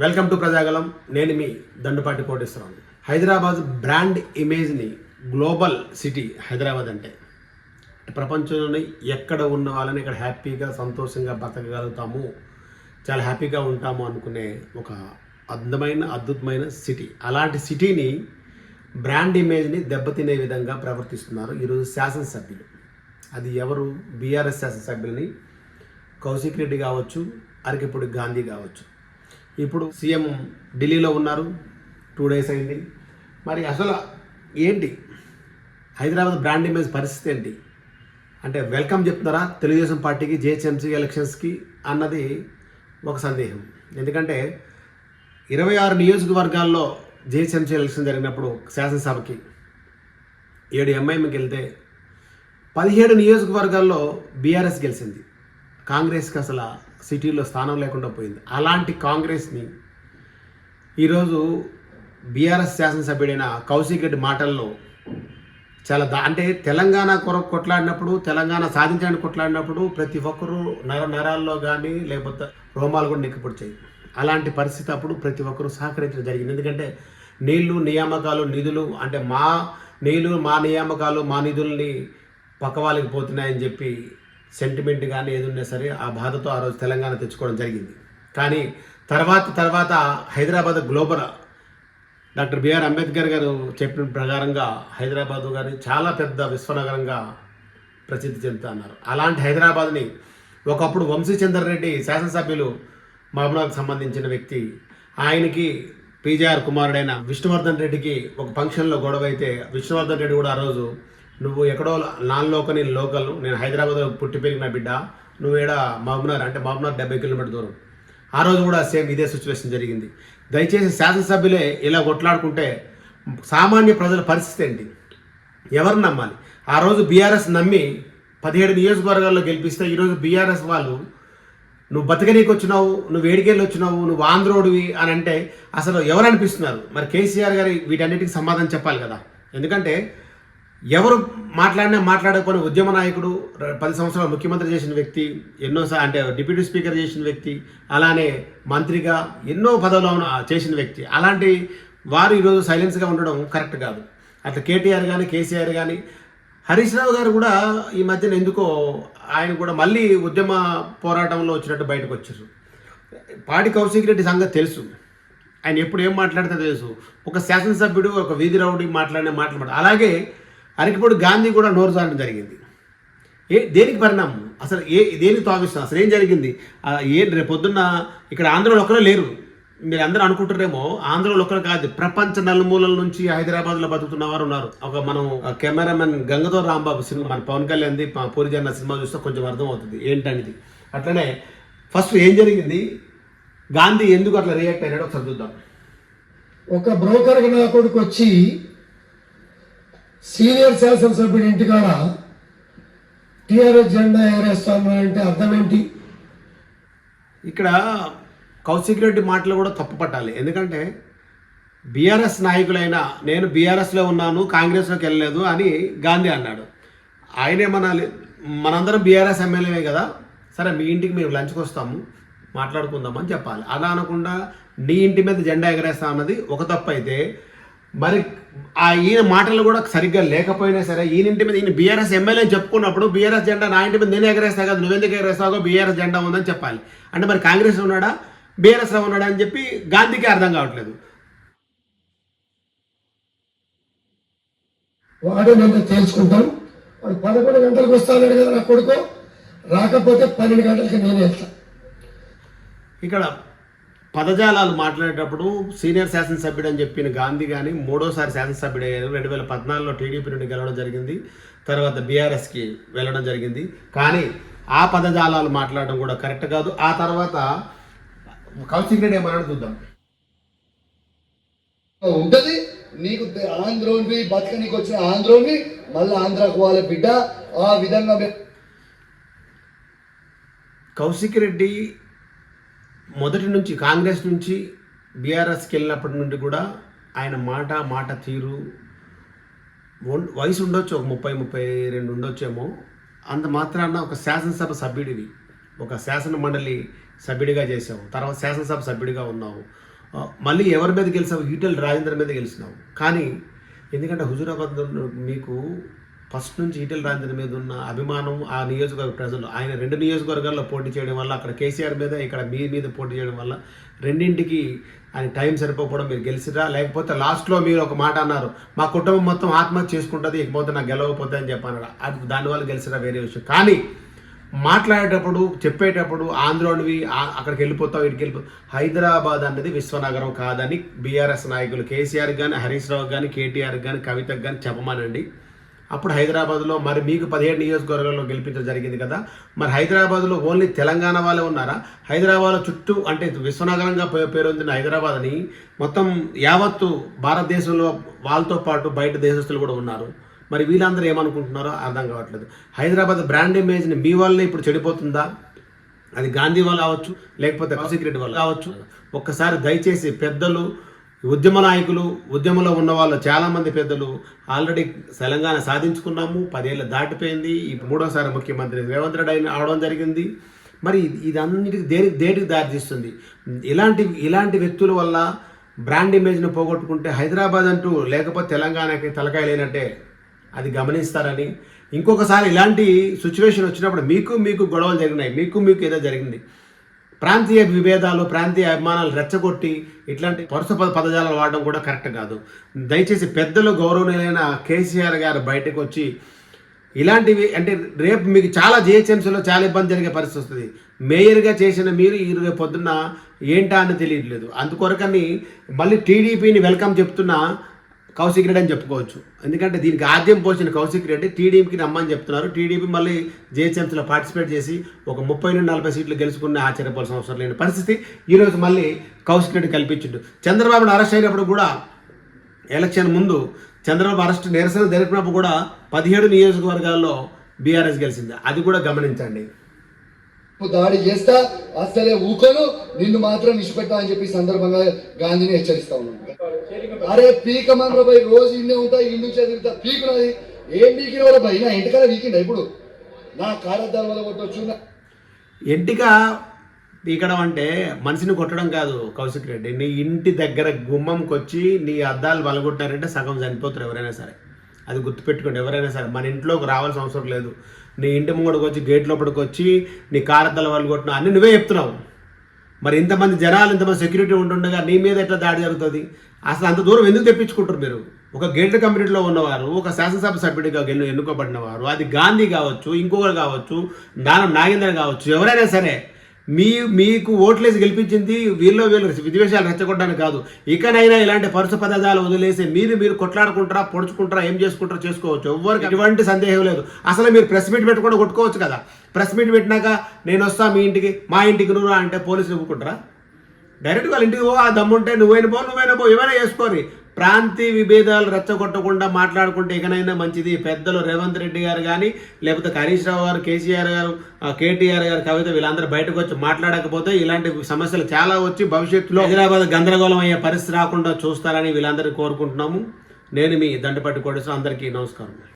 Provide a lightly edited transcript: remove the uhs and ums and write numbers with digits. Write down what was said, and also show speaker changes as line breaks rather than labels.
Welcome to Prajagalam. నేను మీ దండుపాటి Koteswararao. Hyderabad brand ఇమేజ్ని global city Hyderabad అంటే ప్రపంచంలోని ఎక్కడ ఉన్న వాళ్ళని ఇక్కడ హ్యాపీగా సంతోషంగా బతకగలుగుతాము, చాలా హ్యాపీగా ఉంటాము అనుకునే ఒక అద్భుతమైన సిటీ. అలాంటి సిటీని బ్రాండ్ ఇమేజ్ని దెబ్బతినే విధంగా ప్రవర్తిస్తున్నారు ఈరోజు శాసనసభ్యులు. అది ఎవరు? బీఆర్ఎస్ శాసనసభ్యులని కౌశిక్ రెడ్డి కావచ్చు, అరకిపూడి గాంధీ కావచ్చు. ఇప్పుడు సీఎం ఢిల్లీలో ఉన్నారు, 2 డేస్ అయింది. మరి అసలు ఏంటి హైదరాబాద్ బ్రాండ్ ఇమేజ్ పరిస్థితి ఏంటి అంటే వెల్కమ్ చెప్తున్నారా తెలుగుదేశం పార్టీకి జిహెచ్ఎంసీ ఎలక్షన్స్కి అన్నది ఒక సందేహం. ఎందుకంటే 26 నియోజకవర్గాల్లో జిహెచ్ఎంసీ ఎలక్షన్ జరిగినప్పుడు శాసనసభకి 7 ఎంఐఎంకి వెళ్తే 17 నియోజకవర్గాల్లో బీఆర్ఎస్ గెలిచింది. కాంగ్రెస్కి అసలు సిటీలో స్థానం లేకుండా పోయింది. అలాంటి కాంగ్రెస్ని ఈరోజు బీఆర్ఎస్ శాసనసభ్యుడైన కౌశిక్ రెడ్డి మాటల్లో చాలా అంటే తెలంగాణ కొరకు కొట్లాడినప్పుడు, తెలంగాణ సాధించడానికి కొట్లాడినప్పుడు ప్రతి ఒక్కరూ నరాల్లో కానీ లేకపోతే రోమాలు కూడా నెక్కిపొడిచాయి. అలాంటి పరిస్థితి అప్పుడు ప్రతి ఒక్కరూ సహకరించడం జరిగింది. ఎందుకంటే నీళ్లు, నియామకాలు, నిధులు అంటే మా నీళ్లు, మా నియామకాలు, మా నిధుల్ని పక్క వాళ్ళకి పోతున్నాయని చెప్పి సెంటిమెంట్ కానీ ఏది ఉన్నా సరే ఆ బాధతో ఆ రోజు తెలంగాణ తెచ్చుకోవడం జరిగింది. కానీ తర్వాత Hyderabad global doctor BR Ambedkar గారు చెప్పిన ప్రకారంగా హైదరాబాద్ గారిని చాలా పెద్ద విశ్వనగరంగా ప్రసిద్ధి చెందుతున్నారు. అలాంటి హైదరాబాద్ని ఒకప్పుడు వంశీచందర్ రెడ్డి శాసనసభ్యులు మహబూబ్నగర్కి సంబంధించిన వ్యక్తి, ఆయనకి పీజేఆర్ కుమారుడైన విష్ణువర్ధన్ రెడ్డికి ఒక ఫంక్షన్లో గొడవ అయితే విష్ణువర్ధన్ రెడ్డి కూడా ఆ రోజు నువ్వు ఎక్కడో నాన్ నేను లోకల్, నేను హైదరాబాద్లో పుట్టి పెరిగిన బిడ్డ, నువ్వు ఏడా మహబూబ్నగర్ అంటే మహబూబ్నగర్ 70 కిలోమీటర్ దూరం. ఆ రోజు కూడా సేమ్ ఇదే సిచ్యువేషన్ జరిగింది. దయచేసి శాసనసభ్యులే ఇలా కొట్లాడుకుంటే సామాన్య ప్రజల పరిస్థితి ఏంటి? ఎవరిని నమ్మాలి? ఆ రోజు బీఆర్ఎస్ నమ్మి 17 నియోజకవర్గాల్లో గెలిపిస్తే ఈరోజు బీఆర్ఎస్ వాళ్ళు నువ్వు బతకనీకి వచ్చినావు, నువ్వు వేడికెళ్ళి వచ్చినావు, నువ్వు ఆంధ్రోడివి అని అంటే అసలు ఎవరు అనిపిస్తున్నారు? మరి కేసీఆర్ గారి వీటన్నిటికీ సమాధానం చెప్పాలి కదా. ఎందుకంటే ఎవరు మాట్లాడకపోయిన ఉద్యమ నాయకుడు, 10 సంవత్సరాలు ముఖ్యమంత్రి చేసిన వ్యక్తి, అంటే డిప్యూటీ స్పీకర్ చేసిన వ్యక్తి, అలానే మంత్రిగా ఎన్నో పదవులు చేసిన వ్యక్తి, అలాంటి వారు ఈరోజు సైలెన్స్గా ఉండడం కరెక్ట్ కాదు. అట్లా కేటీఆర్ కానీ, కేసీఆర్ కానీ, హరీష్ రావు గారు కూడా ఈ మధ్యన ఎందుకో ఆయన కూడా మళ్ళీ ఉద్యమ పోరాటంలో వచ్చినట్టు బయటకు వచ్చారు. పాడి కౌశిక్ రెడ్డి సంగతి తెలుసు, ఆయన ఎప్పుడు ఏం మాట్లాడితే తెలుసు. ఒక శాసనసభ్యుడు ఒక వీధి రౌడీ మాట్లాడారు. అలాగే అరకిపూడి గాంధీ కూడా నోరు జారడం జరిగింది. దేనికి పరిణామం? అసలు దేనికి తావిస్తాం? అసలు ఏం జరిగింది? రేపు పొద్దున్న ఇక్కడ ఆంధ్రలో ఒక్కరే లేరు. మీరు అందరూ అనుకుంటారేమో ఆంధ్రలో ఒక్కరు కాదు, ప్రపంచ నలుమూలల నుంచి హైదరాబాద్లో బతుకుతున్న వారు ఉన్నారు. మనం కెమెరామెన్ గంగధర్ రాంబాబు సినిమా, మన పవన్ కళ్యాణ్ది పూరి జగన్నాథ్ సినిమా చూస్తే కొంచెం అర్థమవుతుంది ఏంటనేది. అట్లనే ఫస్ట్ ఏం జరిగింది, గాంధీ ఎందుకు అట్లా రియాక్ట్ అయ్యాడో ఒకసారి చూద్దాం.
ఒక బ్రోకర్ నా కొడుకు వచ్చి సీనియర్ శాసనసభ్యుడి ఇంటికాడ టీఆర్ఎస్ జెండా ఎగరేస్తాను అంటే అర్థం ఏంటి?
ఇక్కడ కౌశిక్ రెడ్డి మాటలు కూడా తప్పు పట్టాలి. ఎందుకంటే బీఆర్ఎస్ నాయకులైన నేను బీఆర్ఎస్లో ఉన్నాను, కాంగ్రెస్లోకి వెళ్ళలేదు అని గాంధీ అన్నాడు. ఆయనే మనందరం బీఆర్ఎస్ ఎమ్మెల్యేనే కదా, సరే మీ ఇంటికి మేము లంచ్కి వస్తాము మాట్లాడుకుందామని చెప్పాలి. అలా అనకుండా నీ ఇంటి మీద జెండా ఎగరేస్తా అన్నది ఒక తప్పు అయితే, మరి ఈయన మాటలు కూడా సరిగ్గా లేకపోయినా సరే ఈయనింటి మీద ఈయన బీఆర్ఎస్ ఎమ్మెల్యే చెప్పుకున్నప్పుడు బీఆర్ఎస్ జెండా నా ఇంటి మీద నేను ఎగరేస్తా కదా, నువ్వెందుకు ఎగరేస్తావో బీఆర్ఎస్ జెండా ఉందని చెప్పాలి. అంటే మరి కాంగ్రెస్లో ఉన్నాడా బీఆర్ఎస్లో ఉన్నాడా అని చెప్పి గాంధీకి అర్థం కావట్లేదు.
వాడే నేను తేల్చుకుంటాం. వాడు 11 గంటలకు వస్తాడు కదా నా కొడుకు, రాకపోతే 12 గంటలకి నేను వెళ్తా.
ఇక్కడ పదజాలాలు మాట్లాడేటప్పుడు సీనియర్ శాసనసభ్యుడు అని చెప్పిన గాంధీ కానీ 3వసారి శాసనసభ్యుడు అయ్యారు. 2014లో టీడీపీ నుండి గెలవడం జరిగింది, తర్వాత బీఆర్ఎస్కి వెళ్ళడం జరిగింది. కానీ ఆ పదజాలాలు మాట్లాడడం కూడా కరెక్ట్ కాదు. ఆ తర్వాత కౌశిక్ రెడ్డి ఏమన్నా చూద్దాం.
ఉంటది నీకు ఆంధ్రోని బతకనికి వచ్చిన ఆంధ్రోని మళ్ళీ ఆంధ్రాకు వాళ్ళ బిడ్డ ఆ విధంగా.
కౌశిక్ రెడ్డి మొదటి నుంచి కాంగ్రెస్ నుంచి బీఆర్ఎస్కి వెళ్ళినప్పటి నుండి కూడా ఆయన మాట తీరు, వయసు ఉండొచ్చు ఒక 30-32 ఉండొచ్చేమో, అంత మాత్రాన ఒక శాసనసభ సభ్యుడివి, ఒక శాసన మండలి సభ్యుడిగా చేసావు, తర్వాత శాసనసభ సభ్యుడిగా ఉన్నావు, మళ్ళీ ఎవరి మీద గెలిచావు? ఈటెల రాజేందర్ మీద గెలిచినావు. కానీ ఎందుకంటే హుజూరాబాద్ మీకు ఫస్ట్ నుంచి ఈటెల రాజేందర్ మీద ఉన్న అభిమానం, ఆ నియోజకవర్గ ప్రజలు, ఆయన 2 నియోజకవర్గాల్లో పోటీ చేయడం వల్ల, అక్కడ కేసీఆర్ మీద ఇక్కడ మీ మీద పోటీ చేయడం వల్ల రెండింటికి ఆయన టైం సరిపోవడం మీరు గెలిచిరా? లేకపోతే లాస్ట్లో మీరు ఒక మాట అన్నారు, మా కుటుంబం మొత్తం ఆత్మహత్య చేసుకుంటుంది ఇకపోతే నాకు గెలవకపోతే అని చెప్పన్నారు, అది దానివల్ల గెలిచిరా వేరే విషయం. కానీ మాట్లాడేటప్పుడు చెప్పేటప్పుడు ఆంధ్రోనివి అక్కడికి వెళ్ళిపోతావు ఇక్కడికి వెళ్ళిపోతావు. హైదరాబాద్ అనేది విశ్వనగరం కాదని బీఆర్ఎస్ నాయకులు కేసీఆర్ కానీ, హరీష్ రావు కానీ, కేటీఆర్ కానీ, కవితకు కానీ చెప్పమానండి. అప్పుడు హైదరాబాద్లో మరి మీకు 17 నియోజకవర్గాల్లో గెలిపించడం జరిగింది కదా, మరి హైదరాబాద్లో ఓన్లీ తెలంగాణ వాళ్ళే ఉన్నారా? హైదరాబాద్ చుట్టూ అంటే విశ్వనగరంగా పేరొందిన హైదరాబాద్ని మొత్తం యావత్తు భారతదేశంలో వాళ్ళతో పాటు బయట దేశస్తులు కూడా ఉన్నారు. మరి వీళ్ళందరూ ఏమనుకుంటున్నారో అర్థం కావట్లేదు. హైదరాబాద్ బ్రాండ్ ఇమేజ్ని మీ వల్లే ఇప్పుడు చెడిపోతుందా? అది గాంధీ వాళ్ళు కావచ్చు, లేకపోతే కౌశిక్ రెడ్డి వాళ్ళు కావచ్చు. ఒక్కసారి దయచేసి పెద్దలు, ఉద్యమ నాయకులు, ఉద్యమంలో ఉన్న వాళ్ళు చాలామంది పెద్దలు ఆల్రెడీ తెలంగాణ సాధించుకున్నాము, 10 ఏళ్ళు దాటిపోయింది, ఇప్పుడు 3వ ముఖ్యమంత్రి రేవంత్ రెడ్డి అవడం జరిగింది. మరి ఇదన్నిటికి దేనికి దారితీస్తుంది? ఇలాంటి వ్యక్తుల వల్ల బ్రాండ్ ఇమేజ్ని పోగొట్టుకుంటే హైదరాబాద్ అంటూ లేకపోతే తెలంగాణకి తలకాయ లేనట్టే అది గమనిస్తారని. ఇంకొకసారి ఇలాంటి సిచ్యువేషన్ వచ్చినప్పుడు మీకు గొడవలు జరిగినాయి, మీకు ఏదో జరిగింది, ప్రాంతీయ విభేదాలు, ప్రాంతీయ అభిమానాలు రెచ్చగొట్టి ఇట్లాంటి పరుస పదజాలాలు వాడడం కూడా కరెక్ట్ కాదు. దయచేసి పెద్దలు, గౌరవనీయులైన కేసీఆర్ గారు బయటకు వచ్చి ఇలాంటివి అంటే రేపు మీకు చాలా జిహెచ్ఎంసీలో చాలా ఇబ్బంది జరిగే పరిస్థితి వస్తుంది. మేయర్గా చేసిన మీరు ఈ పొద్దున్న ఏంటా అని తెలియట్లేదు. అందుకొరకని మళ్ళీ టీడీపీని వెల్కమ్ చెప్తున్న కౌశిక్ రెడ్డి అని చెప్పుకోవచ్చు. ఎందుకంటే దీనికి ఆద్యం పోసిన కౌశిక్ రెడ్డి టీడీపీకి రమ్మని చెప్తున్నారు. టీడీపీ మళ్ళీ జిహెచ్ఎంసీలో పార్టిసిపేట్ చేసి ఒక 30 నుండి 40 సీట్లు గెలుచుకునే ఆశ్చర్యపోవాల్సిన అవసరం లేని పరిస్థితి ఈరోజు మళ్ళీ కౌశిక్ రెడ్డి కల్పించిండు. చంద్రబాబును అరెస్ట్ అయినప్పుడు కూడా ఎలక్షన్ ముందు చంద్రబాబు అరెస్ట్ నిరసన జరిపినప్పుడు కూడా 17 నియోజకవర్గాల్లో బీఆర్ఎస్ గెలిచింది. అది కూడా గమనించండి.
దాడి చేస్తా అసలే ఊకోను, నిన్ను మాత్రం నిష్పెట్టా అని చెప్పి సందర్భంగా గాంధీని హెచ్చరిస్తా ఉన్నాను. అరే పీక మంద్ర పోయి రోజు ఇన్నే ఉంటా, ఇల్లు నుంచి తిరుగుతా, పీకున్నది ఏం పీకిన వాళ్ళ భయ నా ఇంటికల్లా పీకిండ. ఇప్పుడు నా కారద్దాల వల్ల కొట్టొచ్చు.
ఎంటిక పీకడం అంటే మనిషిని కొట్టడం కాదు కౌశిక్ రెడ్డి. నీ ఇంటి దగ్గర గుమ్మంకి వచ్చి నీ అద్దాలు వలగొట్టారంటే సగం చనిపోతారు ఎవరైనా సరే. అది గుర్తుపెట్టుకోండి. ఎవరైనా సరే మన ఇంట్లోకి రావాల్సిన అవసరం లేదు. నీ ఇంటి ముంగడికి వచ్చి గేట్ లోపలికి వచ్చి నీ కారద్దాలు వలగొట్టినా అన్ని నువ్వే చెప్తున్నావు. మరి ఇంతమంది జనాలు, ఇంతమంది సెక్యూరిటీ ఉంటుండగా నీ మీద ఎట్లా దాడి జరుగుతుంది? అసలు అంత దూరం ఎందుకు తెప్పించుకుంటారు మీరు? ఒక గేటెడ్ కమ్యూనిటీలో ఉన్నవారు, ఒక శాసనసభ సభ్యుడిగా ఎన్నుకోబడిన వారు, అది గాంధీ కావచ్చు, ఇంకొకరు కావచ్చు, దానం నాగేంద్ర కావచ్చు, ఎవరైనా సరే మీకు ఓట్లేసి గెలిపించింది వీళ్ళు విద్వేషాలు రెచ్చగొట్టడానికి కాదు. ఇకనైనా ఇలాంటి పరుస పదార్థాలు వదిలేసి మీరు కొట్లాడుకుంటారా, పొడుచుకుంటారా, ఏం చేసుకుంటారా చేసుకోవచ్చు. ఎవరికి ఎటువంటి సందేహం లేదు. అసలు మీరు ప్రెస్ మీట్ పెట్టుకుంటూ కొట్టుకోవచ్చు కదా. ప్రెస్ మీట్ పెట్టినాక నేను వస్తా మీ ఇంటికి, మా ఇంటికి నువ్వు అంటే పోలీసులు ఒప్పుకుంటారా? డైరెక్ట్ వాళ్ళ ఇంటికి ఆ దమ్ముంటే నువ్వైనా పో, ఏమైనా చేసుకోరి. ప్రాంతీయ విభేదాలు రెచ్చగొట్టకుండా మాట్లాడుకుంటే ఇకనైనా మంచిది. పెద్దలు రేవంత్ రెడ్డి గారు కానీ, లేకపోతే హరీష్ రావు గారు, కేసీఆర్ గారు, కేటీఆర్ గారు, కవిత వీళ్ళందరూ బయటకు వచ్చి మాట్లాడకపోతే ఇలాంటి సమస్యలు చాలా వచ్చి భవిష్యత్తులో హైదరాబాద్ గందరగోళం అయ్యే పరిస్థితి రాకుండా చూస్తారని వీళ్ళందరినీ కోరుకుంటున్నాము. నేను మీ దండపాటి కోటేశ్వర, అందరికీ నమస్కారం.